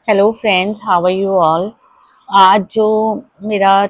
Hello friends, how are you all. आज जो मेरा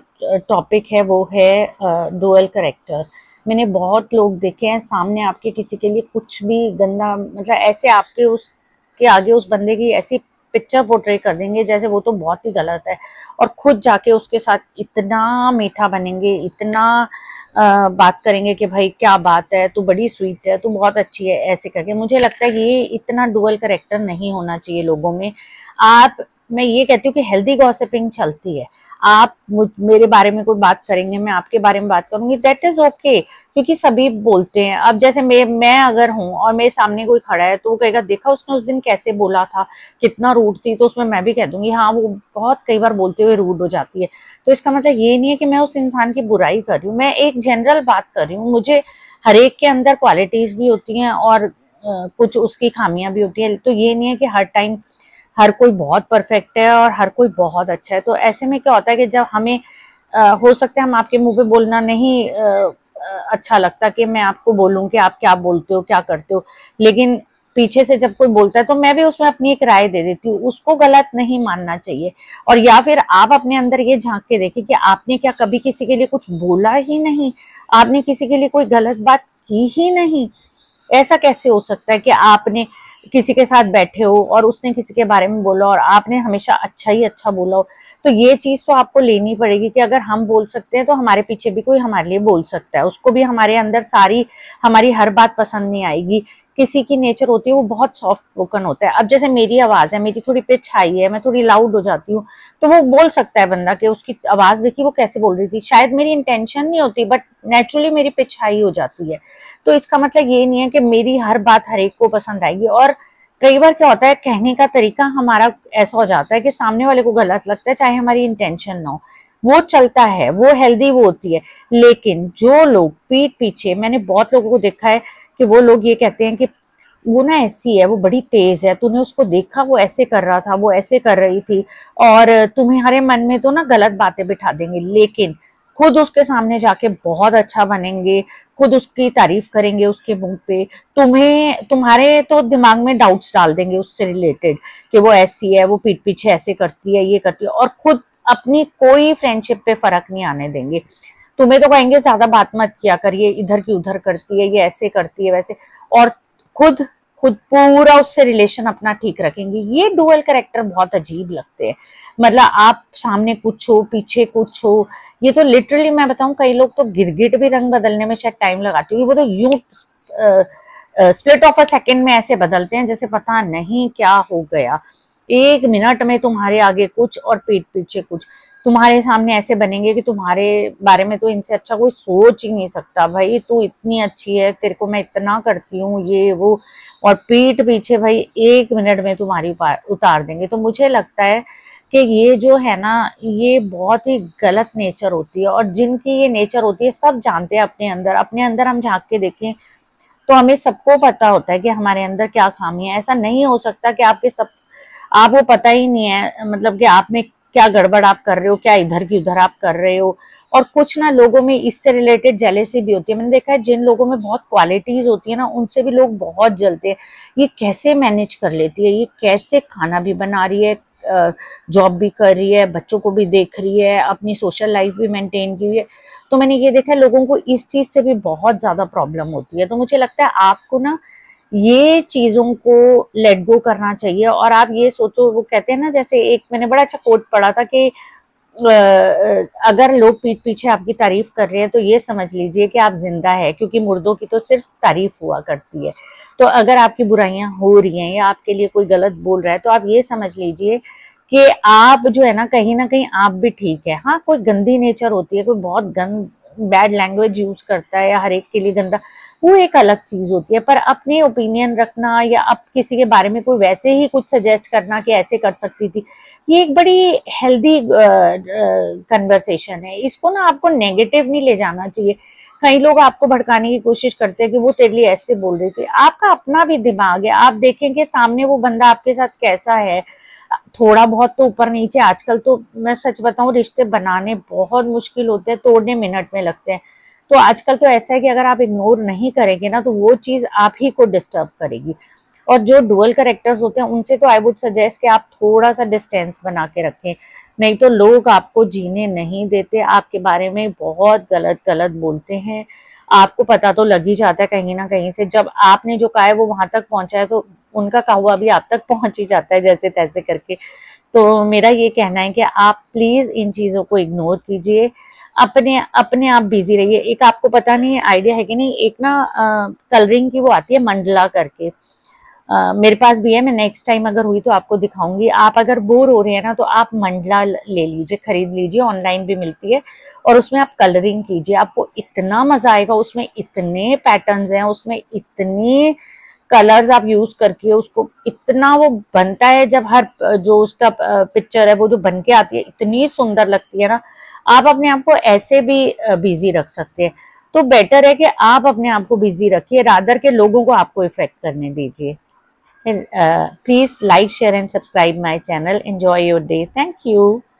टॉपिक है वो है डुअल करेक्टर। मैंने बहुत लोग देखे हैं सामने आपके किसी के लिए कुछ भी गंदा, मतलब ऐसे आपके उसके आगे उस बंदे की ऐसी पिक्चर पोर्ट्रे कर देंगे जैसे वो तो बहुत ही गलत है, और खुद जाके उसके साथ इतना मीठा बनेंगे, इतना बात करेंगे कि भाई क्या बात है, तू बड़ी स्वीट है, तू बहुत अच्छी है, ऐसे करके। मुझे लगता है कि ये इतना डुअल करेक्टर नहीं होना चाहिए लोगों में। आप, मैं ये कहती हूँ कि हेल्दी गॉसिपिंग चलती है। आप मेरे बारे में कोई बात करेंगे, मैं आपके बारे में बात करूंगी, दैट इज ओके, क्योंकि सभी बोलते हैं। अब जैसे मैं अगर हूं और मेरे सामने कोई खड़ा है तो वो कहेगा देखा उसने उस दिन कैसे बोला था, कितना रूड थी, तो उसमें मैं भी कह दूंगी हाँ वो बहुत कई बार बोलते हुए रूड हो जाती है। तो इसका मतलब ये नहीं है कि मैं उस इंसान की बुराई कर रही हूँ, मैं एक जनरल बात कर रही हूँ। मुझे हर एक के अंदर क्वालिटीज भी होती हैं और कुछ उसकी खामियां भी होती है। तो ये नहीं है कि हर टाइम हर कोई बहुत परफेक्ट है और हर कोई बहुत अच्छा है। तो ऐसे में क्या होता है कि जब हमें हो सकता है हम आपके मुंह पे बोलना नहीं अच्छा लगता कि मैं आपको बोलूं कि आप क्या बोलते हो क्या करते हो, लेकिन पीछे से जब कोई बोलता है तो मैं भी उसमें अपनी एक राय दे देती हूँ। उसको गलत नहीं मानना चाहिए। और या फिर आप अपने अंदर ये झांक के देखिए कि आपने क्या कभी किसी के लिए कुछ बोला ही नहीं, आपने किसी के लिए कोई गलत बात की ही नहीं। ऐसा कैसे हो सकता है कि आपने किसी के साथ बैठे हो और उसने किसी के बारे में बोला और आपने हमेशा अच्छा ही अच्छा बोला हो। तो ये चीज तो आपको लेनी पड़ेगी कि अगर हम बोल सकते हैं तो हमारे पीछे भी कोई हमारे लिए बोल सकता है। उसको भी हमारे अंदर सारी हमारी हर बात पसंद नहीं आएगी। किसी की नेचर होती है वो बहुत सॉफ्ट स्पोकन होता है। अब जैसे मेरी आवाज है, मेरी थोड़ी पिच हाई है, मैं थोड़ी लाउड हो जाती हूँ, तो वो बोल सकता है बंदा कि उसकी आवाज देखी वो कैसे बोल रही थी, शायद मेरी इंटेंशन नहीं होती बट नेचुरली मेरी पिच हाई हो जाती है। तो इसका मतलब ये नहीं है कि मेरी हर बात हर एक को पसंद आएगी। और कई बार क्या होता है, कहने का तरीका हमारा ऐसा हो जाता है कि सामने वाले को गलत लगता है, चाहे हमारी इंटेंशन ना हो। वो चलता है, वो हेल्दी वो होती है। लेकिन जो लोग पीठ पीछे, मैंने बहुत लोगों को देखा है कि वो लोग ये कहते हैं कि वो ना ऐसी है, वो बड़ी तेज है, तूने उसको देखा वो ऐसे कर रहा था, वो ऐसे कर रही थी, और तुम्हारे मन में तो ना गलत बातें बिठा देंगे, लेकिन खुद उसके सामने जाके बहुत अच्छा बनेंगे, खुद उसकी तारीफ करेंगे उसके मुंह पे। तुम्हें तुम्हारे तो दिमाग में डाउट्स डाल देंगे उससे रिलेटेड कि वो ऐसी है, वो पीठ पीछे ऐसे करती है, ये करती है, और खुद अपनी कोई फ्रेंडशिप पे फर्क नहीं आने देंगे। तुम्हें तो कहेंगे ज्यादा बात मत किया करिए, इधर की उधर करती है, ये ऐसे करती है वैसे, और खुद खुद पूरा उससे रिलेशन अपना ठीक रखेंगे। ये डुअल कैरेक्टर बहुत अजीब लगते हैं। मतलब आप सामने कुछ हो पीछे कुछ हो। ये तो लिटरली मैं बताऊं, कई लोग तो गिरगिट भी रंग बदलने में शायद टाइम लगाते हैं, वो तो यूं स्प्लिट ऑफ अ सेकेंड में ऐसे बदलते हैं जैसे पता नहीं क्या हो गया। एक मिनट में तुम्हारे आगे कुछ और पीठ पीछे कुछ, तुम्हारे सामने ऐसे बनेंगे कि तुम्हारे बारे में तो इनसे अच्छा कोई सोच ही नहीं सकता। भाई तू इतनी अच्छी है, तेरे को मैं इतना करती हूँ, ये वो, और पीठ पीछे भाई एक मिनट में तुम्हारी उतार देंगे। तो मुझे लगता है कि ये जो है ना, ये बहुत ही गलत नेचर होती है। और जिनकी ये नेचर होती है सब जानते हैं अपने अंदर हम झांक के देखें तो हमें सबको पता होता है कि हमारे अंदर क्या खामी है। ऐसा नहीं हो सकता कि आपको पता ही नहीं है, मतलब कि आप में क्या गड़बड़ आप कर रहे हो, क्या इधर की उधर आप कर रहे हो। और कुछ ना लोगों में इससे रिलेटेड जेलेसी भी होती है। मैंने देखा है जिन लोगों में बहुत क्वालिटीज होती है ना, उनसे भी लोग बहुत जलते हैं। ये कैसे मैनेज कर लेती है, ये कैसे खाना भी बना रही है, जॉब भी कर रही है, बच्चों को भी देख रही है, अपनी सोशल लाइफ भी मेंटेन की हुई है। तो मैंने ये देखा है लोगों को इस चीज से भी बहुत ज्यादा प्रॉब्लम होती है। तो मुझे लगता है आपको ना ये चीजों को लेट गो करना चाहिए। और आप ये सोचो, वो कहते हैं ना, जैसे एक मैंने बड़ा अच्छा कोट पढ़ा था कि अगर लोग पीठ पीछे आपकी तारीफ कर रहे हैं तो ये समझ लीजिए कि आप जिंदा है, क्योंकि मुर्दों की तो सिर्फ तारीफ हुआ करती है। तो अगर आपकी बुराइयां हो रही हैं या आपके लिए कोई गलत बोल रहा है तो आप ये समझ लीजिए कि आप जो है ना कहीं आप भी ठीक है। हाँ, कोई गंदी नेचर होती है, कोई बहुत बैड लैंग्वेज यूज करता है या हर एक के लिए गंदा, वो एक अलग चीज होती है। पर अपने ओपिनियन रखना या अब किसी के बारे में कोई वैसे ही कुछ सजेस्ट करना कि ऐसे कर सकती थी, ये एक बड़ी हेल्दी कन्वर्सेशन है। इसको ना आपको नेगेटिव नहीं ले जाना चाहिए। कई लोग आपको भड़काने की कोशिश करते हैं कि वो तेरे लिए ऐसे बोल रही थी। आपका अपना भी दिमाग है, आप देखें कि सामने वो बंदा आपके साथ कैसा है। थोड़ा बहुत तो ऊपर नीचे, आजकल तो मैं सच बताऊं रिश्ते बनाने बहुत मुश्किल होते हैं, तोड़ने मिनट में लगते हैं। तो आजकल तो ऐसा है कि अगर आप इग्नोर नहीं करेंगे ना तो वो चीज आप ही को डिस्टर्ब करेगी। और जो डुअल करेक्टर्स होते हैं उनसे तो आई वुड सजेस्ट कि आप थोड़ा सा डिस्टेंस बना के रखें, नहीं तो लोग आपको जीने नहीं देते, आपके बारे में बहुत गलत गलत बोलते हैं। आपको पता तो लग ही जाता है कहीं ना कहीं से, जब आपने जो कहा है वो वहां तक पहुंचा है तो उनका कहा हुआ भी आप तक पहुंच ही जाता है जैसे तैसे करके। तो मेरा ये कहना है कि आप प्लीज इन चीजों को इग्नोर कीजिए, अपने अपने आप बिजी रहिए। एक आपको पता नहीं आइडिया है कि नहीं, एक ना कलरिंग की वो आती है मंडला करके, मेरे पास भी है, मैं नेक्स्ट टाइम अगर हुई तो आपको दिखाऊंगी। आप अगर बोर हो रहे हैं ना तो आप मंडला ले लीजिए, खरीद लीजिए, ऑनलाइन भी मिलती है, और उसमें आप कलरिंग कीजिए, आपको इतना मजा आएगा। उसमें इतने पैटर्न्स हैं, उसमें इतने कलर्स आप यूज करके उसको इतना वो बनता है, जब हर जो उसका पिक्चर है वो जो बन के आती है इतनी सुंदर लगती है ना, आप अपने आप को ऐसे भी बिजी रख सकते हैं। तो बेटर है कि आप अपने आप को बिजी रखिए रादर के लोगों को आपको इफेक्ट करने दीजिए। Please like, share and subscribe my channel. Enjoy your day. Thank you.